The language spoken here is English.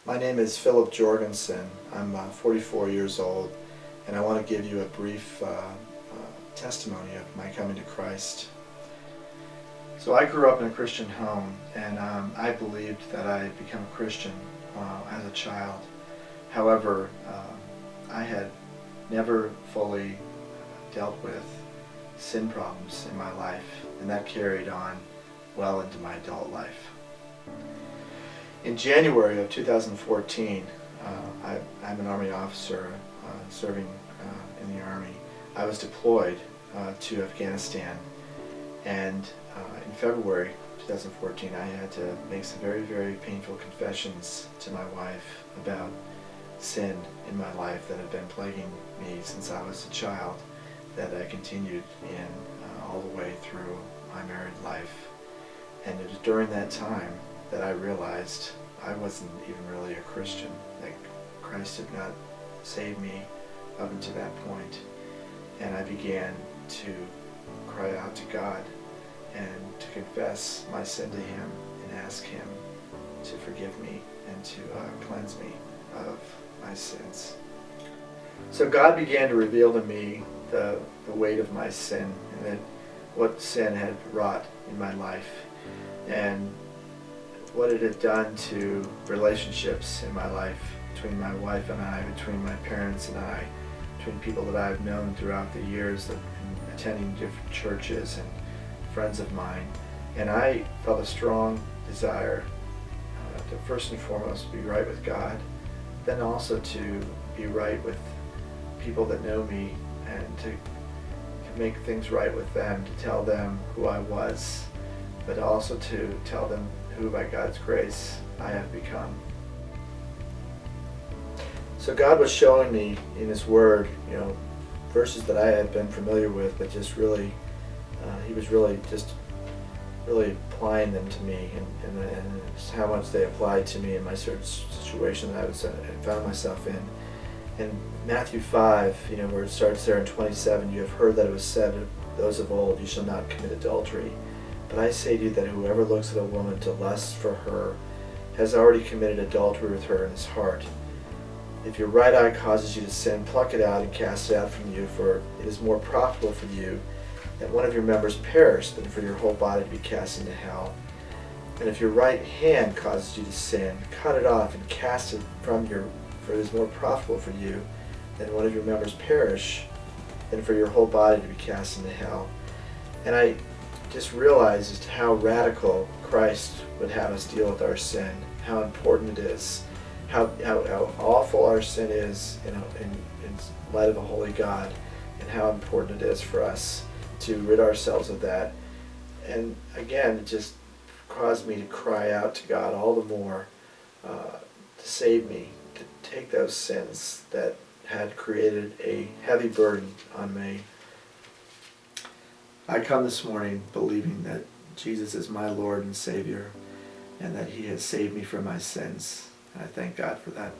My name is Phillip Jorgensen. I'm 44 years old, and I want to give you a brief testimony of my coming to Christ. So I grew up in a Christian home, and I believed that I had become a Christian as a child. However, I had never fully dealt with sin problems in my life, and that carried on well into my adult life. In January of 2014, I'm an Army officer serving in the Army. I was deployed to Afghanistan, and in February 2014 I had to make some very, very painful confessions to my wife about sin in my life that had been plaguing me since I was a child, that I continued in all the way through my married life. And it was during that time that I realized I wasn't even really a Christian, that Christ had not saved me up until that point. And I began to cry out to God and to confess my sin to Him and ask Him to forgive me and to cleanse me of my sins. So God began to reveal to me the weight of my sin, and that what sin had wrought in my life, and what it had done to relationships in my life, between my wife and I, between my parents and I, between people that I've known throughout the years of attending different churches and friends of mine. And I felt a strong desire to first and foremost be right with God, then also to be right with people that know me, and to make things right with them, to tell them who I was, but also to tell them who by God's grace I have become. So God was showing me in His Word, verses that I had been familiar with, but just really, He was really applying them to me, and how much they applied to me in my certain situation that I found myself in. In Matthew 5, where it starts there in 27, you have heard that it was said of those of old, you shall not commit adultery. But I say to you that whoever looks at a woman to lust for her has already committed adultery with her in his heart. If your right eye causes you to sin, pluck it out and cast it out from you, for it is more profitable for you that one of your members perish than for your whole body to be cast into hell. And if your right hand causes you to sin, cut it off and cast it from you, for it is more profitable for you that one of your members perish than for your whole body to be cast into hell. And I just realized just how radical Christ would have us deal with our sin, how important it is, how awful our sin is in light of a holy God, and how important it is for us to rid ourselves of that. And again, it just caused me to cry out to God all the more to save me, to take those sins that had created a heavy burden on me. I come this morning believing that Jesus is my Lord and Savior, and that He has saved me from my sins. And I thank God for that.